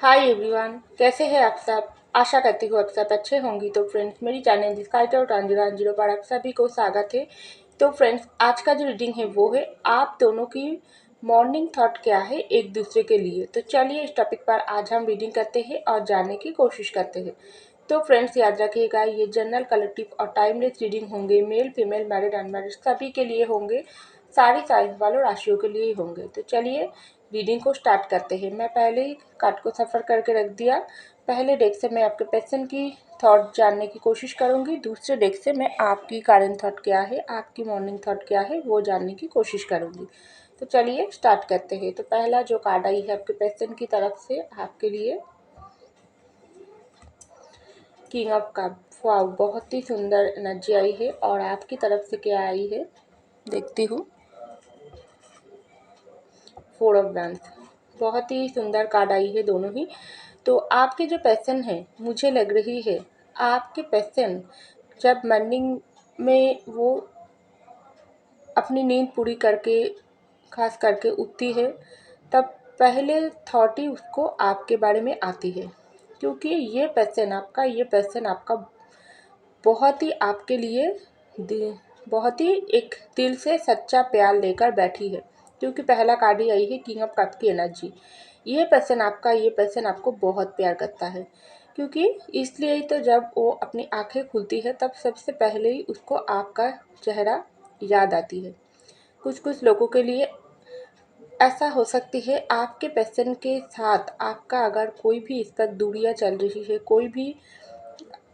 Hi everyone, कैसे हैं आप सब। आशा करती हूँ आप सब अच्छे होंगी। तो फ्रेंड्स, मेरी चैनल स्काई और टांजिरा जीरो पर आप सभी को स्वागत है। तो फ्रेंड्स, आज का जो रीडिंग है वो है आप दोनों की मॉर्निंग थॉट क्या है एक दूसरे के लिए। तो चलिए इस टॉपिक पर आज हम रीडिंग करते हैं और जानने की कोशिश करते हैं। तो फ्रेंड्स, याद रखिएगा ये जनरल, कलेक्टिव और टाइमलेस रीडिंग होंगे। मेल फीमेल, मैरिड अनमैरिड सभी के लिए होंगे। सारी साइज वालों राशियों के लिए ही होंगे। तो चलिए रीडिंग को स्टार्ट करते हैं। मैं पहले ही कार्ड को सफ़र करके रख दिया। पहले डेक से मैं आपके पर्सन की थॉट जानने की कोशिश करूंगी। दूसरे डेक से मैं आपकी करंट थॉट क्या है, आपकी मॉर्निंग थॉट क्या है वो जानने की कोशिश करूंगी। तो चलिए स्टार्ट करते हैं। तो पहला जो कार्ड आई है आपके पर्सन की तरफ से आपके लिए, किंग ऑफ कप। वाओ, बहुत ही सुंदर एनर्जी आई है। और आपकी तरफ से क्या आई है देखती हूँ। फोर ऑफ वैंड्स, बहुत ही सुंदर कार्ड आई है दोनों ही। तो आपके जो पैसन है, मुझे लग रही है आपके पैसन जब मॉर्निंग में वो अपनी नींद पूरी करके, खास करके उठती है, तब पहले थॉट ही उसको आपके बारे में आती है। क्योंकि ये पैसन आपका बहुत ही आपके लिए बहुत ही एक दिल से सच्चा प्यार लेकर बैठी है। क्योंकि पहला कार्ड ही आई है किंग ऑफ कप की एनर्जी। ये पर्सन आपको बहुत प्यार करता है। क्योंकि इसलिए ही तो जब वो अपनी आंखें खुलती है तब सबसे पहले ही उसको आपका चेहरा याद आती है। कुछ कुछ लोगों के लिए ऐसा हो सकती है आपके पर्सन के साथ आपका अगर कोई भी इस पर दूरियां चल रही है, कोई भी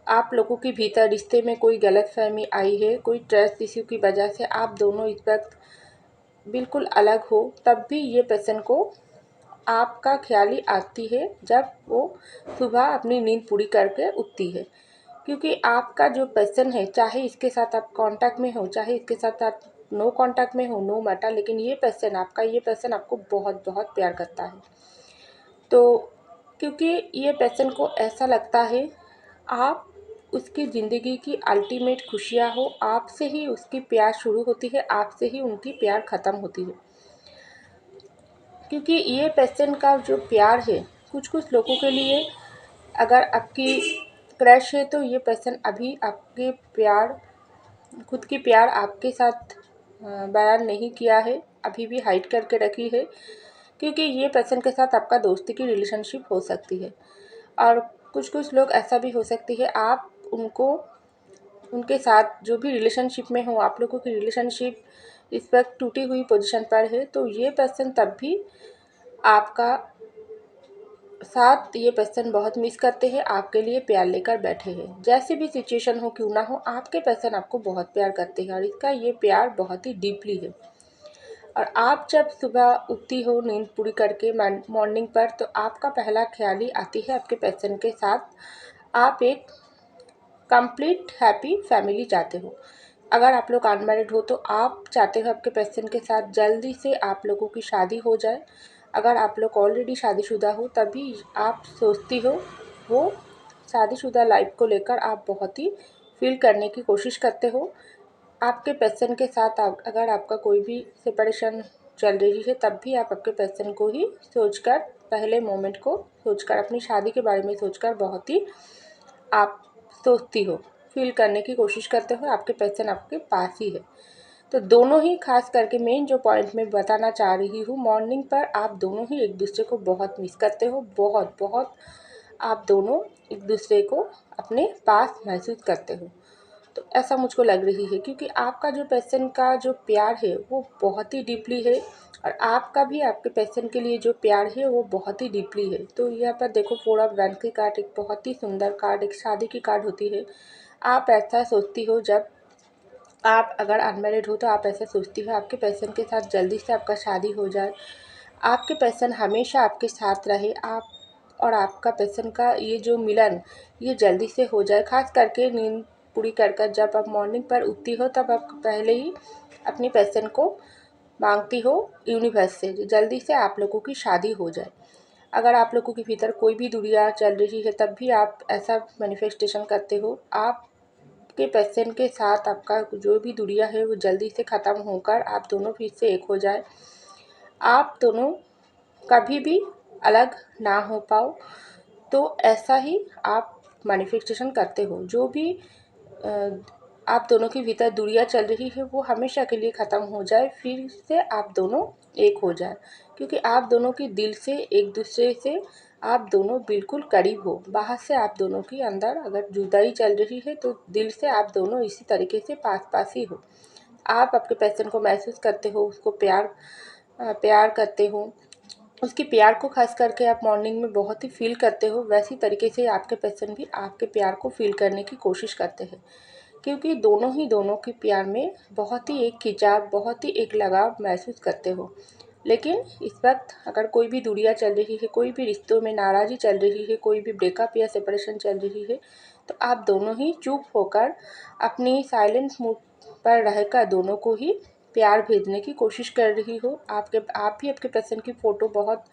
आप लोगों के भीतर रिश्ते में कोई गलतफहमी आई है, कोई ट्रस्ट इश्यू की वजह से आप दोनों इस वक्त बिल्कुल अलग हो, तब भी ये पर्सन को आपका ख्याल ही आती है जब वो सुबह अपनी नींद पूरी करके उठती है। क्योंकि आपका जो पर्सन है, चाहे इसके साथ आप कांटेक्ट में हो, चाहे इसके साथ आप नो कांटेक्ट में हो, नो मैटर, लेकिन ये पर्सन आपको बहुत बहुत प्यार करता है। तो क्योंकि ये पर्सन को ऐसा लगता है आप उसकी ज़िंदगी की अल्टीमेट खुशियाँ हो, आपसे ही उसकी प्यार शुरू होती है, आपसे ही उनकी प्यार ख़त्म होती है। क्योंकि ये पर्सन का जो प्यार है, कुछ कुछ लोगों के लिए अगर आपकी क्रश है तो ये पर्सन अभी आपके प्यार, खुद की प्यार आपके साथ बयान नहीं किया है, अभी भी हाइड करके रखी है। क्योंकि ये पर्सन के साथ आपका दोस्ती की रिलेशनशिप हो सकती है। और कुछ कुछ लोग ऐसा भी हो सकती है आप उनको, उनके साथ जो भी रिलेशनशिप में हो, आप लोगों की रिलेशनशिप इस वक्त टूटी हुई पोजीशन पर है, तो ये पर्सन तब भी आपका साथ, ये पर्सन बहुत मिस करते हैं, आपके लिए प्यार लेकर बैठे हैं। जैसे भी सिचुएशन हो क्यों ना हो, आपके पर्सन आपको बहुत प्यार करते हैं और इसका ये प्यार बहुत ही डीपली है। और आप जब सुबह उठती हो नींद पूरी करके मॉर्निंग पर, तो आपका पहला ख्याल ही आती है आपके पर्सन के साथ आप एक कंप्लीट हैप्पी फैमिली चाहते हो। अगर आप लोग अनमैरिड हो तो आप चाहते हो आपके पर्सन के साथ जल्दी से आप लोगों की शादी हो जाए। अगर आप लोग ऑलरेडी शादीशुदा हो तभी आप सोचती हो वो शादीशुदा लाइफ को लेकर आप बहुत ही फील करने की कोशिश करते हो। आपके पर्सन के साथ अगर आपका कोई भी सेपरेशन चल रही है तब भी आप आपके पर्सन को ही सोचकर, पहले मोमेंट को सोचकर, अपनी शादी के बारे में सोचकर बहुत ही आप सोचती हो, फील करने की कोशिश करते हो आपके पर्सन आपके पास ही है। तो दोनों ही, खास करके मेन जो पॉइंट मैं बताना चाह रही हूँ, मॉर्निंग पर आप दोनों ही एक दूसरे को बहुत मिस करते हो, बहुत बहुत आप दोनों एक दूसरे को अपने पास महसूस करते हो। तो ऐसा मुझको लग रही है क्योंकि आपका जो पर्सन का जो प्यार है वो बहुत ही डीपली है और आपका भी आपके पर्सन के लिए जो प्यार है वो बहुत ही डीपली है। तो यहाँ पर देखो, फोर ऑफ वैंड्स की कार्ड एक बहुत ही सुंदर कार्ड, एक शादी की कार्ड होती है। आप ऐसा सोचती हो, जब आप अगर अनमैरिड हो तो आप ऐसा सोचती हो आपके पर्सन के साथ जल्दी से आपका शादी हो जाए, आपके पर्सन हमेशा आपके साथ रहे, आप और आपका पर्सन का ये जो मिलन ये जल्दी से हो जाए। खास करके नींद पूरी कर कर जब आप मॉर्निंग पर उठती हो तब आप पहले ही अपनी पर्सन को मांगती हो यूनिवर्स से जल्दी से आप लोगों की शादी हो जाए। अगर आप लोगों के भीतर कोई भी दूरियां चल रही है तब भी आप ऐसा मैनिफेस्टेशन करते हो आपके पर्सन के साथ आपका जो भी दूरियां है वो जल्दी से ख़त्म होकर आप दोनों फिर से एक हो जाए। आप दोनों कभी भी अलग ना हो पाओ, तो ऐसा ही आप मैनिफेस्टेशन करते हो। जो भी आप दोनों के भीतर दूरियां चल रही है वो हमेशा के लिए ख़त्म हो जाए, फिर से आप दोनों एक हो जाए, क्योंकि आप दोनों की दिल से एक दूसरे से आप दोनों बिल्कुल करीब हो। बाहर से आप दोनों की अंदर अगर जुदाई चल रही है तो दिल से आप दोनों इसी तरीके से पास पास ही हो। आप आपके पैशन को महसूस करते हो, उसको प्यार करते हो, उसके प्यार को खास करके आप मॉर्निंग में बहुत ही फील करते हो। वैसी तरीके से आपके पर्सन भी आपके प्यार को फील करने की कोशिश करते हैं, क्योंकि दोनों ही दोनों के प्यार में बहुत ही एक खिंचाव, बहुत ही एक लगाव महसूस करते हो। लेकिन इस वक्त अगर कोई भी दूरियां चल रही है, कोई भी रिश्तों में नाराज़ी चल रही है, कोई भी ब्रेकअप या सेपरेशन चल रही है, तो आप दोनों ही चुप होकर अपनी साइलेंस मूड पर रहकर दोनों को ही प्यार भेजने की कोशिश कर रही हो। आप भी आपके पर्सन की फ़ोटो बहुत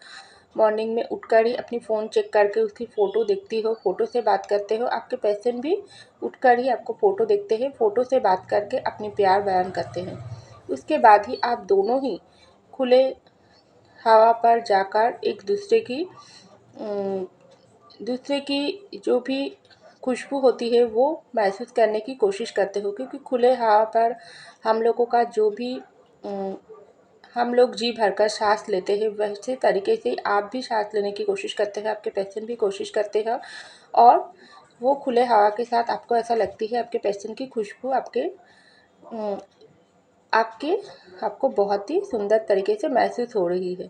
मॉर्निंग में उठकर ही अपनी फ़ोन चेक करके उसकी फ़ोटो देखती हो, फ़ोटो से बात करते हो। आपके पर्सन भी उठकर ही आपको फ़ोटो देखते हैं, फ़ोटो से बात करके अपनी प्यार बयान करते हैं। उसके बाद ही आप दोनों ही खुले हवा पर जाकर एक दूसरे की जो भी खुशबू होती है वो महसूस करने की कोशिश करते हो, क्योंकि खुले हवा पर हम लोगों का जो भी हम लोग जी भरकर सांस लेते हैं, वैसे तरीके से आप भी सांस लेने की कोशिश करते हैं, आपके पेशेंट भी कोशिश करते हैं। और वो खुले हवा के साथ आपको ऐसा लगती है आपके पेशेंट की खुशबू आपके आपको बहुत ही सुंदर तरीके से महसूस हो रही है।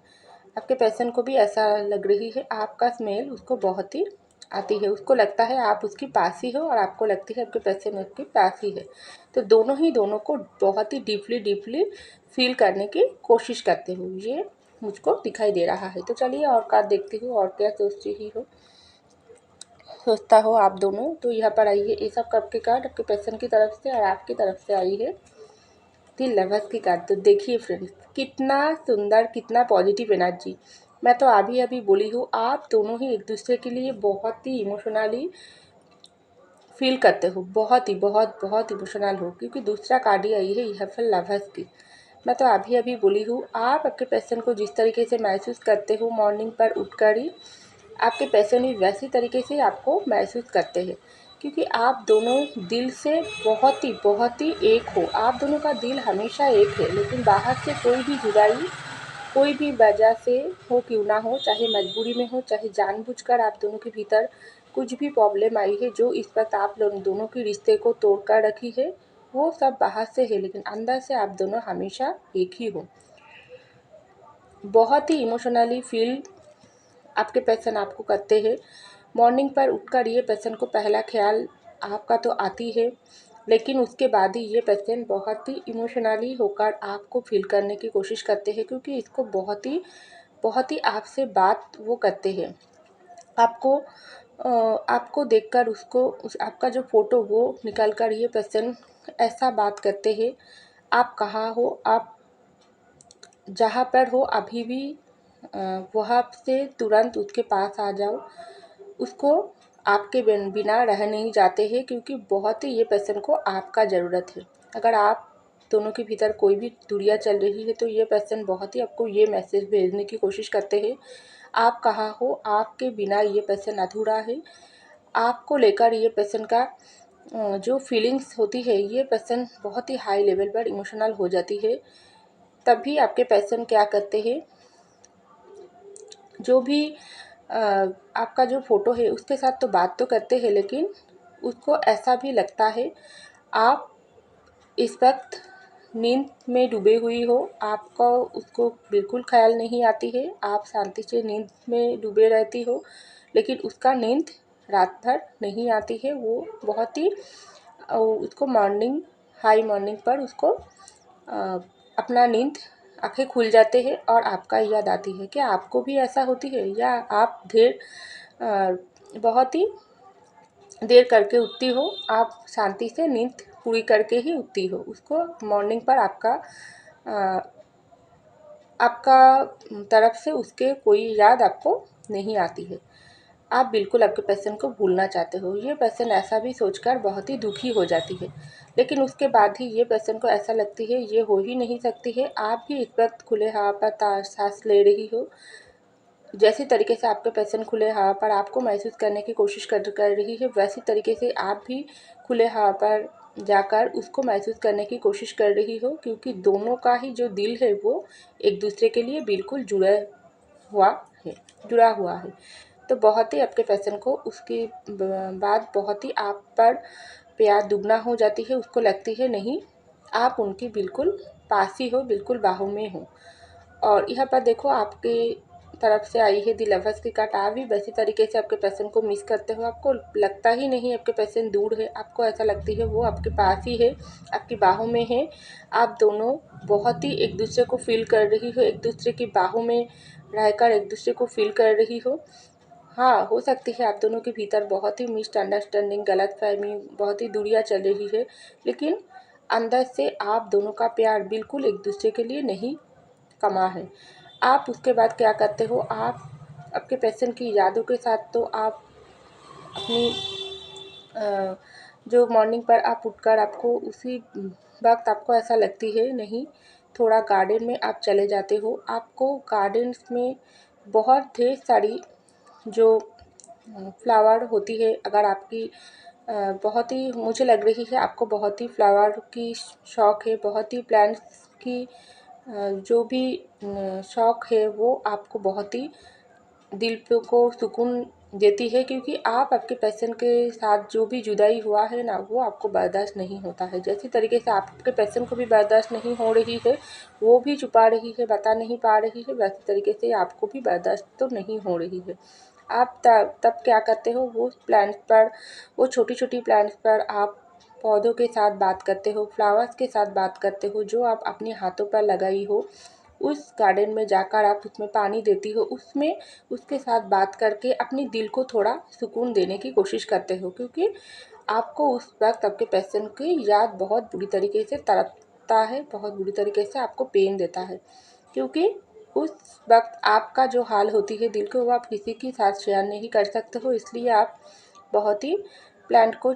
आपके पेशेंट को भी ऐसा लग रही है, आपका स्मेल उसको बहुत ही आती है, उसको लगता है आप उसके पास ही हो और आपको लगती है आपके पेशेंट उसके पास ही है। तो दोनों ही दोनों को बहुत ही डीपली डीपली फील करने की कोशिश करते हो, ये मुझको दिखाई दे रहा है। तो चलिए और कार्ड देखती हूँ और क्या सोचता हो आप दोनों। तो यहाँ पर आई है ये सब कप के कार्ड आपके पेशेंट की तरफ से और आपकी तरफ से आई है दी लवर्स की कार्ड। तो देखिए फ्रेंड्स, कितना सुंदर, कितना पॉजिटिव एनर्जी। मैं तो अभी अभी बोली हूँ, आप दोनों ही एक दूसरे के लिए बहुत ही इमोशनली फील करते हो, बहुत इमोशनल हो, क्योंकि दूसरा कार्ड ही आई है यह फिर लवर्स की। मैं तो अभी अभी बोली हूँ, आप आपके पैशन को जिस तरीके से महसूस करते हो मॉर्निंग पर उठकर ही, आपके पैशन भी वैसी तरीके से आपको महसूस करते हैं, क्योंकि आप दोनों दिल से बहुत ही एक हो। आप दोनों का दिल हमेशा एक है, लेकिन बाहर से कोई भी जुदाई कोई भी वजह से हो क्यों ना हो, चाहे मजबूरी में हो, चाहे जानबूझकर आप दोनों के भीतर कुछ भी प्रॉब्लम आई है जो इस वक्त आप दोनों के रिश्ते को तोड़ कर रखी है, वो सब बाहर से है, लेकिन अंदर से आप दोनों हमेशा एक ही हो। बहुत ही इमोशनली फील आपके पर्सन आपको करते हैं। मॉर्निंग पर उठकर ये पर्सन को पहला ख्याल आपका तो आती है, लेकिन उसके बाद ही ये पर्सन बहुत ही इमोशनली होकर आपको फील करने की कोशिश करते हैं, क्योंकि इसको बहुत ही आपसे बात वो करते हैं। आपको आपको देखकर आपका जो फ़ोटो वो निकाल कर ये पर्सन ऐसा बात करते हैं, आप कहाँ हो, आप जहाँ पर हो अभी भी वहाँ से तुरंत उसके पास आ जाओ। उसको आपके बिना रह नहीं जाते हैं, क्योंकि बहुत ही ये पर्सन को आपका ज़रूरत है। अगर आप दोनों के भीतर कोई भी दूरियां चल रही है तो ये पर्सन बहुत ही आपको ये मैसेज भेजने की कोशिश करते हैं, आप कहाँ हो, आपके बिना ये पर्सन अधूरा है। आपको लेकर ये पर्सन का जो फीलिंग्स होती है, ये पर्सन बहुत ही हाई लेवल पर इमोशनल हो जाती है। तभी आपके पर्सन क्या करते हैं, जो भी आपका जो फ़ोटो है उसके साथ तो बात तो करते हैं, लेकिन उसको ऐसा भी लगता है आप इस वक्त नींद में डूबे हुई हो, आपका उसको बिल्कुल ख्याल नहीं आती है, आप शांति से नींद में डूबे रहती हो, लेकिन उसका नींद रात भर नहीं आती है। वो बहुत ही उसको हाई मॉर्निंग पर उसको अपना नींद आँखें खुल जाते हैं और आपका याद आती है। क्या आपको भी ऐसा होती है, या आप बहुत ही देर करके उठती हो, आप शांति से नींद पूरी करके ही उठती हो, उसको मॉर्निंग पर आपका तरफ से उसके कोई याद आपको नहीं आती है। आप बिल्कुल आपके पर्सन को भूलना चाहते हो। ये पर्सन ऐसा भी सोचकर बहुत ही दुखी हो जाती है, लेकिन उसके बाद ही ये पर्सन को ऐसा लगती है ये हो ही नहीं सकती है। आप भी इस वक्त खुले हवा पर सांस ले रही हो, जैसे तरीके से आपके पर्सन खुले हवा पर आपको महसूस करने की कोशिश कर रही है, वैसी तरीके से आप भी खुले हवा पर जाकर उसको महसूस करने की कोशिश कर रही हो, क्योंकि दोनों का ही जो दिल है वो एक दूसरे के लिए बिल्कुल हुआ जुड़ा हुआ है। तो बहुत ही आपके पर्सन को उसके बाद बहुत ही आप पर प्यार दुगना हो जाती है। उसको लगती है नहीं, आप उनकी बिल्कुल पास ही हो, बिल्कुल बाहों में हो। और यहाँ पर देखो आपके तरफ से आई है दी लवर्स की कार्ड। आप भी वैसी तरीके से आपके पर्सन को मिस करते हो। आपको लगता ही नहीं आपके पर्सन दूर है, आपको ऐसा लगती है वो आपके पास ही है, आपकी बाहों में है। आप दोनों बहुत ही एक दूसरे को फील कर रही हो, एक दूसरे की बाहों में रहकर एक दूसरे को फील कर रही हो। हाँ, हो सकती है आप दोनों के भीतर बहुत ही मिसअंडरस्टैंडिंग, गलतफहमी, बहुत ही दूरियां चल रही है, लेकिन अंदर से आप दोनों का प्यार बिल्कुल एक दूसरे के लिए नहीं कमा है। आप उसके बाद क्या करते हो, आप आपके पैशन की यादों के साथ तो आप अपनी जो मॉर्निंग पर आप उठकर आपको उसी वक्त आपको ऐसा लगती है नहीं, थोड़ा गार्डन में आप चले जाते हो। आपको गार्डन्स में बहुत ढेर सारी जो फ्लावर होती है, अगर आपकी बहुत ही मुझे लग रही है आपको बहुत ही फ्लावर की शौक़ है, बहुत ही प्लांट्स की जो भी शौक़ है वो आपको बहुत ही दिल को सुकून देती है, क्योंकि आप आपके पर्सन के साथ जो भी जुदाई हुआ है ना, वो आपको बर्दाश्त नहीं होता है। जैसी तरीके से आपके पर्सन को भी बर्दाश्त नहीं हो रही है, वो भी छुपा रही है, बता नहीं पा रही है, वैसे तरीके से आपको भी बर्दाश्त तो नहीं हो रही है। आप तब क्या करते हो, वो प्लांट्स पर, वो छोटी छोटी प्लांट्स पर आप पौधों के साथ बात करते हो, फ्लावर्स के साथ बात करते हो, जो आप अपने हाथों पर लगाई हो। उस गार्डन में जाकर आप उसमें पानी देती हो, उसमें उसके साथ बात करके अपने दिल को थोड़ा सुकून देने की कोशिश करते हो, क्योंकि आपको उस वक्त आपके पर्सन की याद बहुत बुरी तरीके से तड़पता है, बहुत बुरी तरीके से आपको पेन देता है, क्योंकि उस वक्त आपका जो हाल होती है दिल को, वो आप किसी के साथ शेयर नहीं कर सकते हो। इसलिए आप बहुत ही प्लांट को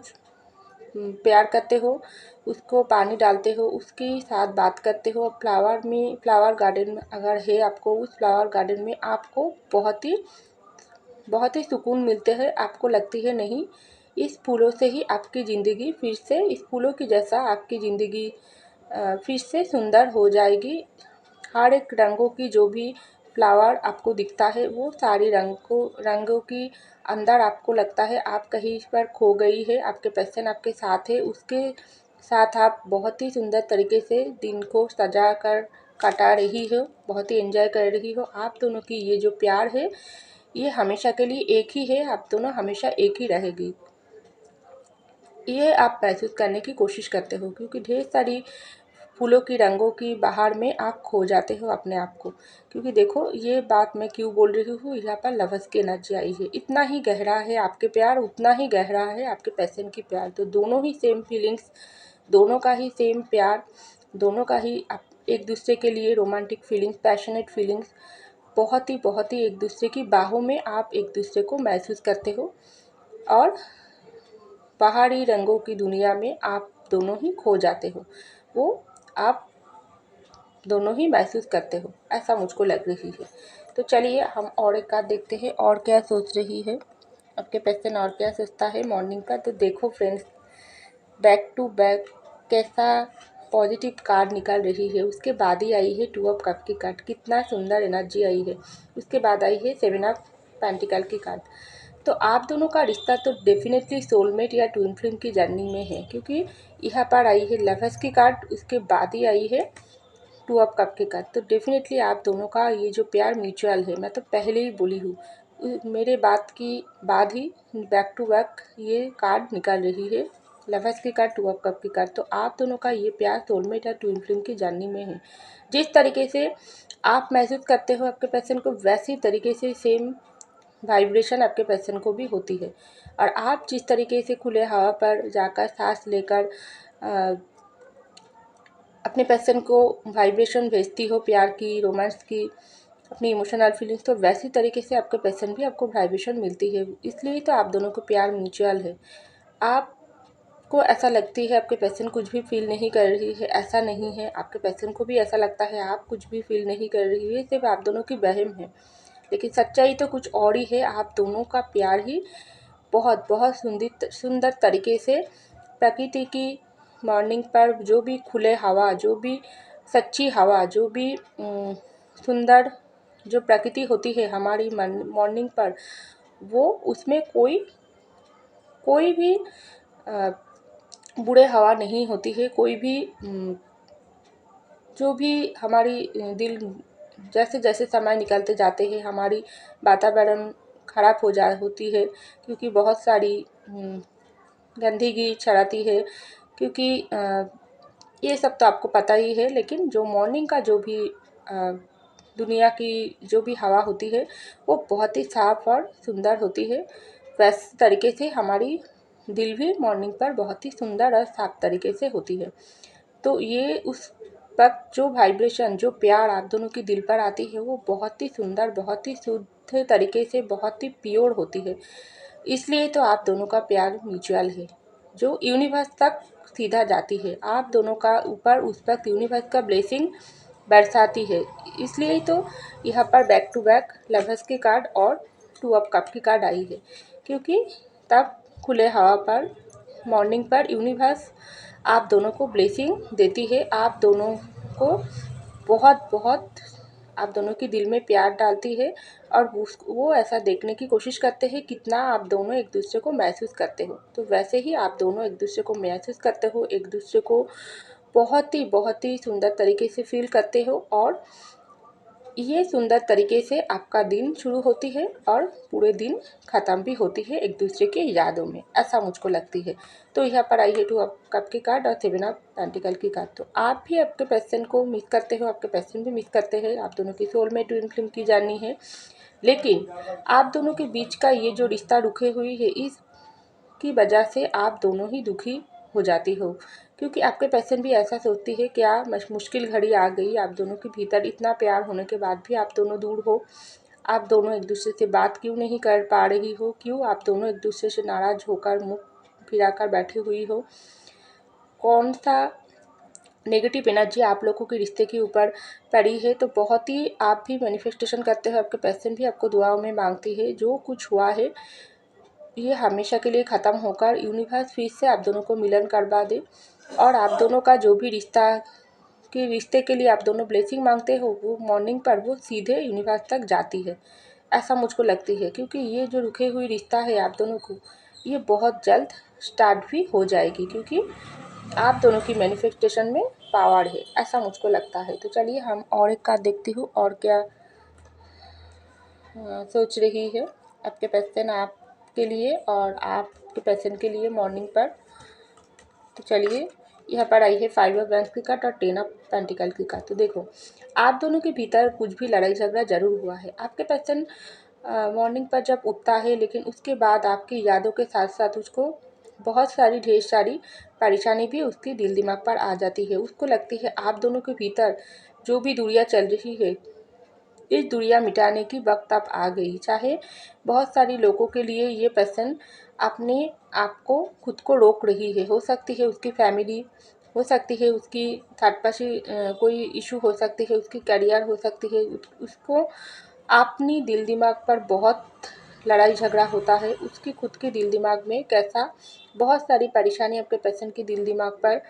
प्यार करते हो, उसको पानी डालते हो, उसके साथ बात करते हो। फ्लावर गार्डन में अगर है आपको, उस फ्लावर गार्डन में आपको बहुत ही सुकून मिलते हैं। आपको लगती है नहीं, इस फूलों से ही आपकी ज़िंदगी फिर से, इस फूलों की जैसा आपकी ज़िंदगी फिर से सुंदर हो जाएगी। हर एक रंगों की जो भी फ्लावर आपको दिखता है, वो सारी रंगों की अंदर आपको लगता है आप कहीं पर खो गई है, आपके पर्सन आपके साथ है, उसके साथ आप बहुत ही सुंदर तरीके से दिन को सजा कर काटा रही हो, बहुत ही एंजॉय कर रही हो। आप दोनों की ये जो प्यार है, ये हमेशा के लिए एक ही है, आप दोनों हमेशा एक ही रहेगी। ये आप महसूस करने की कोशिश करते हो, क्योंकि ढेर सारी फूलों की रंगों की बहार में आप खो जाते हो अपने आप को। क्योंकि देखो ये बात मैं क्यों बोल रही हूँ, यहाँ पर लवर्स की एनर्जी आई है। इतना ही गहरा है आपके प्यार, उतना ही गहरा है आपके पर्सन की प्यार। तो दोनों ही सेम फीलिंग्स, दोनों का ही सेम प्यार, दोनों का ही एक दूसरे के लिए रोमांटिक फीलिंग्स, पैशनेट फीलिंग्स, बहुत ही एक दूसरे की बाहों में आप एक दूसरे को महसूस करते हो, और पहाड़ी रंगों की दुनिया में आप दोनों ही खो जाते हो। वो आप दोनों ही महसूस करते हो, ऐसा मुझको लग रही है। तो चलिए हम और एक कार्ड देखते हैं, और क्या सोच रही है आपके पर्सन, और क्या सोचता है मॉर्निंग का। तो देखो फ्रेंड्स, बैक टू बैक कैसा पॉजिटिव कार्ड निकल रही है। उसके बाद ही आई है टू ऑफ कप की कार्ड, कितना सुंदर एनर्जी आई है। उसके बाद आई है सेवन ऑफ पेंटिकल की कार्ड। तो आप दोनों का रिश्ता तो डेफिनेटली सोलमेट या ट्विन फ्लेम की जर्नी में है, क्योंकि यहाँ पर आई है लवर्स की कार्ड, उसके बाद ही आई है टू ऑफ कप की कार्ड। तो डेफिनेटली आप दोनों का ये जो प्यार म्यूचुअल है, मैं तो पहले ही बोली हूँ, मेरे बात की बाद ही बैक टू बैक ये कार्ड निकल रही है, लवर्स की कार्ड, टू ऑफ कप की कार्ड। तो आप दोनों का ये प्यार सोलमेट या ट्विन फ्लेम की जर्नी में है। जिस तरीके से आप महसूस करते हो आपके पर्सन को, वैसी तरीके से सेम वाइब्रेशन आपके पर्सन को भी होती है। और आप जिस तरीके से खुले हवा पर जाकर सांस लेकर अपने पर्सन को वाइब्रेशन भेजती हो प्यार की, रोमांस की, अपनी इमोशनल फीलिंग्स, तो वैसी तरीके से आपके पर्सन भी आपको वाइब्रेशन मिलती है। इसलिए तो आप दोनों को प्यार म्यूचुअल है। आपको ऐसा लगती है आपके पर्सन कुछ भी फील नहीं कर रही है, ऐसा नहीं है। आपके पर्सन को भी ऐसा लगता है आप कुछ भी फील नहीं कर रही है, सिर्फ आप दोनों की वहम है। लेकिन सच्चाई तो कुछ और ही है। आप दोनों का प्यार ही बहुत बहुत सुंदर तरीके से प्रकृति की मॉर्निंग पर जो भी खुले हवा, जो भी सच्ची हवा, जो भी सुंदर जो प्रकृति होती है हमारी मॉर्निंग पर, वो उसमें कोई कोई भी बुरे हवा नहीं होती है। कोई भी जो भी हमारी दिल जैसे जैसे समय निकलते जाते हैं हमारी वातावरण खराब होती है, क्योंकि बहुत सारी गंदगी छड़ाती है, क्योंकि ये सब तो आपको पता ही है। लेकिन जो मॉर्निंग का जो भी दुनिया की जो भी हवा होती है वो बहुत ही साफ़ और सुंदर होती है। वैसे तरीके से हमारी दिल भी मॉर्निंग पर बहुत ही सुंदर और साफ तरीके से होती है। तो ये उस वक्त जो वाइब्रेशन, जो प्यार आप दोनों की दिल पर आती है वो बहुत ही सुंदर, बहुत ही शुद्ध तरीके से, बहुत ही प्योर होती है। इसलिए तो आप दोनों का प्यार म्यूचुअल है, जो यूनिवर्स तक सीधा जाती है। आप दोनों का ऊपर उस वक्त यूनिवर्स का ब्लेसिंग बरसाती है। इसलिए ही तो यहाँ पर बैक टू बैक लवर्स की कार्ड और टू ऑफ कप की कार्ड आई है, क्योंकि तब खुले हवा पर मॉर्निंग पर यूनिवर्स आप दोनों को ब्लेसिंग देती है। आप दोनों को बहुत बहुत आप दोनों की दिल में प्यार डालती है, और वो ऐसा देखने की कोशिश करते हैं कितना आप दोनों एक दूसरे को महसूस करते हो। तो वैसे ही आप दोनों एक दूसरे को महसूस करते हो, एक दूसरे को बहुत ही सुंदर तरीके से फील करते हो, और ये सुंदर तरीके से आपका दिन शुरू होती है और पूरे दिन ख़त्म भी होती है एक दूसरे के यादों में, ऐसा मुझको लगती है। तो यहाँ पर आई है टू ऑफ कप की कार्ड और सेवन ऑफ पेंटिकल की कार्ड। तो आप भी आपके पर्सन को मिस करते हो, आपके पर्सन भी मिस करते हैं। आप दोनों की सोलमेट ट्विन फ्लेम की जर्नी है, लेकिन आप दोनों के बीच का ये जो रिश्ता रुके हुई है, इस की वजह से आप दोनों ही दुखी हो जाती हो, क्योंकि आपके पर्सन भी ऐसा सोचती है क्या मुश्किल घड़ी आ गई। आप दोनों के भीतर इतना प्यार होने के बाद भी आप दोनों दूर हो। आप दोनों एक दूसरे से बात क्यों नहीं कर पा रही हो, क्यों आप दोनों एक दूसरे से नाराज़ होकर मुख फिराकर बैठी हुई हो। कौन सा नेगेटिव एनर्जी आप लोगों के रिश्ते के ऊपर पड़ी है। तो बहुत ही आप भी मैनिफेस्टेशन करते हो, आपके पर्सन भी आपको दुआओं में मांगती है। जो कुछ हुआ है ये हमेशा के लिए ख़त्म होकर यूनिवर्स फिर से आप दोनों को मिलन करवा दे, और आप दोनों का जो भी रिश्ते के लिए आप दोनों ब्लेसिंग मांगते हो, वो मॉर्निंग पर वो सीधे यूनिवर्स तक जाती है, ऐसा मुझको लगती है। क्योंकि ये जो रुके हुई रिश्ता है आप दोनों को, ये बहुत जल्द स्टार्ट भी हो जाएगी, क्योंकि आप दोनों की मैनिफेस्टेशन में पावर है, ऐसा मुझको लगता है। तो चलिए हम और एक कार्ड देखती हूँ और क्या सोच रही है आपके पर्सन आपके लिए और आपके पर्सन के लिए मॉर्निंग पर। तो चलिए यहाँ पर आई है फाइव ऑफ वैंड्स की कार्ड और टेन ऑफ पेंटिकल की कार्ड। तो देखो आप दोनों के भीतर कुछ भी लड़ाई झगड़ा जरूर हुआ है। आपके पर्सन मॉर्निंग पर जब उठता है, लेकिन उसके बाद आपकी यादों के साथ साथ उसको बहुत सारी ढेर सारी परेशानी भी उसकी दिल दिमाग पर आ जाती है। उसको लगती है आप दोनों के भीतर जो भी दूरियां चल रही है, इस दूरियां मिटाने की वक्त अब आ गई। चाहे बहुत सारी लोगों के लिए ये पर्सन अपने आप को खुद को रोक रही है। हो सकती है उसकी फैमिली, हो सकती है उसकी थर्ड पर्सन कोई इशू हो सकती है, उसकी करियर हो सकती है। उसको अपनी दिल दिमाग पर बहुत लड़ाई झगड़ा होता है। उसकी खुद के दिल दिमाग में कैसा बहुत सारी परेशानी आपके पर्सन की दिल दिमाग पर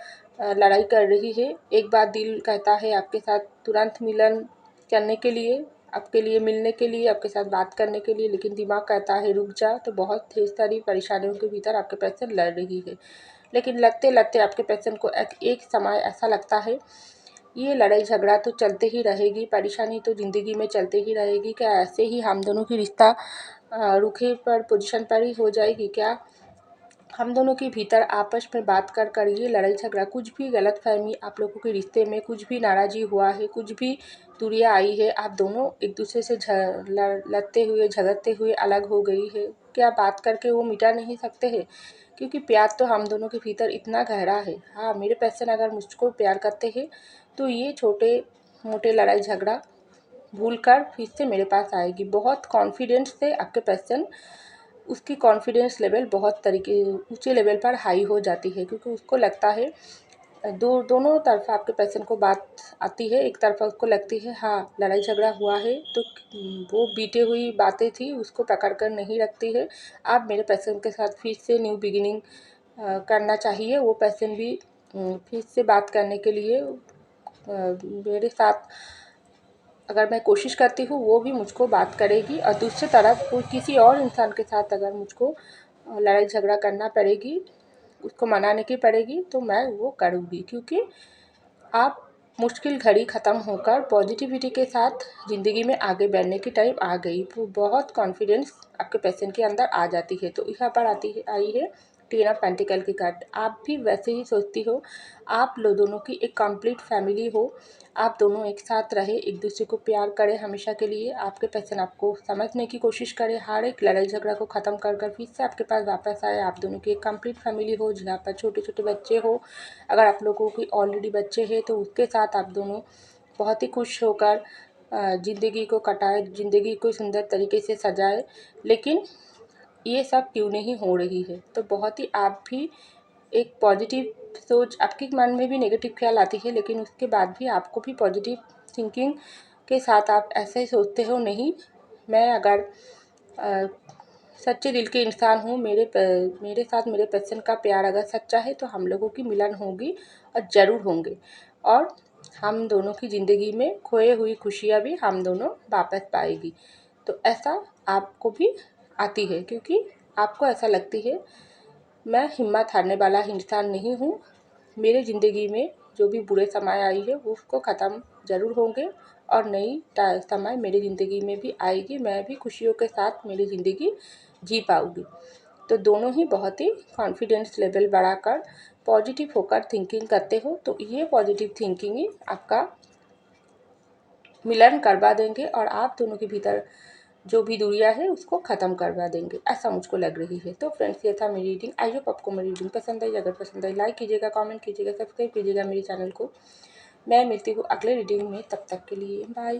लड़ाई कर रही है। एक बार दिल कहता है आपके साथ तुरंत मिलन करने के लिए, आपके लिए मिलने के लिए, आपके साथ बात करने के लिए, लेकिन दिमाग कहता है रुक जा। तो बहुत ढेर सारी परेशानियों के भीतर आपके पर्सन लड़ रही है, लेकिन लगते लगते आपके पर्सन को एक समय ऐसा लगता है ये लड़ाई झगड़ा तो चलते ही रहेगी, परेशानी तो ज़िंदगी में चलते ही रहेगी। क्या ऐसे ही हम दोनों की रिश्ता रुखे पर पोजीशन पर ही हो जाएगी? क्या हम दोनों के भीतर आपस में बात कर कर ये लड़ाई झगड़ा, कुछ भी गलतफहमी आप लोगों के रिश्ते में, कुछ भी नाराज़गी हुआ है, कुछ भी दूरियां आई है, आप दोनों एक दूसरे से लड़ते हुए झगड़ते हुए अलग हो गई है, क्या बात करके वो मिटा नहीं सकते हैं? क्योंकि प्यार तो हम दोनों के भीतर इतना गहरा है। हाँ, मेरे पर्सन अगर मुझको प्यार करते हैं तो ये छोटे मोटे लड़ाई झगड़ा भूल कर फिर से मेरे पास आएगी। बहुत कॉन्फिडेंस से आपके पर्सन, उसकी कॉन्फिडेंस लेवल बहुत तरीके ऊंचे लेवल पर हाई हो जाती है, क्योंकि उसको लगता है दोनों तरफ आपके पर्सन को बात आती है। एक तरफ उसको लगती है हाँ लड़ाई झगड़ा हुआ है, तो वो बीते हुई बातें थी उसको पकड़ कर नहीं रखती है। आप मेरे पर्सन के साथ फिर से न्यू बिगिनिंग करना चाहिए। वो पर्सन भी फिर से बात करने के लिए मेरे साथ अगर मैं कोशिश करती हूँ वो भी मुझको बात करेगी, और दूसरी तरफ कोई किसी और इंसान के साथ अगर मुझको लड़ाई झगड़ा करना पड़ेगी, उसको मनाने की पड़ेगी, तो मैं वो करूँगी। क्योंकि आप मुश्किल घड़ी ख़त्म होकर पॉजिटिविटी के साथ ज़िंदगी में आगे बढ़ने की टाइम आ गई। वो बहुत कॉन्फिडेंस आपके पर्सन के अंदर आ जाती है। तो यहाँ पर आई है 10 ऑफ पेंटिकल की कार्ड। आप भी वैसे ही सोचती हो, आप दोनों की एक कंप्लीट फैमिली हो, आप दोनों एक साथ रहे, एक दूसरे को प्यार करें हमेशा के लिए। आपके पर्सन आपको समझने की कोशिश करे, हर एक लड़ाई झगड़ा को ख़त्म कर फिर से आपके पास वापस आए। आप दोनों की एक कंप्लीट फैमिली हो जहाँ पर छोटे छोटे बच्चे हो। अगर आप लोगों की ऑलरेडी बच्चे हैं तो उसके साथ आप दोनों बहुत ही खुश होकर ज़िंदगी को कटाए, ज़िंदगी को सुंदर तरीके से सजाए। लेकिन ये सब क्यों नहीं हो रही है? तो बहुत ही आप भी एक पॉजिटिव सोच, आपके मन में भी नेगेटिव ख्याल आती है, लेकिन उसके बाद भी आपको भी पॉजिटिव थिंकिंग के साथ आप ऐसे ही सोचते हो, नहीं मैं अगर सच्चे दिल के इंसान हूँ, मेरे साथ मेरे पर्सन का प्यार अगर सच्चा है तो हम लोगों की मिलन होगी और ज़रूर होंगे, और हम दोनों की ज़िंदगी में खोए हुई खुशियाँ भी हम दोनों वापस पाएगी। तो ऐसा आपको भी आती है, क्योंकि आपको ऐसा लगती है मैं हिम्मत हारने वाला इंसान नहीं हूँ। मेरे ज़िंदगी में जो भी बुरे समय आई है वो उसको ख़त्म ज़रूर होंगे, और नई समय मेरी ज़िंदगी में भी आएगी। मैं भी खुशियों के साथ मेरी ज़िंदगी जी पाऊँगी। तो दोनों ही बहुत ही कॉन्फिडेंस लेवल बढ़ाकर पॉजिटिव होकर थिंकिंग करते हो, तो ये पॉजिटिव थिंकिंग ही आपका मिलन करवा देंगे और आप दोनों के भीतर जो भी दूरियां है उसको ख़त्म करवा देंगे, ऐसा मुझको लग रही है। तो फ्रेंड्स ये था मेरी रीडिंग। आई होप आपको मेरी रीडिंग पसंद आई। अगर पसंद आई लाइक कीजिएगा, कमेंट कीजिएगा, सब्सक्राइब कीजिएगा मेरे चैनल को। मैं मिलती हूँ अगले रीडिंग में, तब तक के लिए बाय।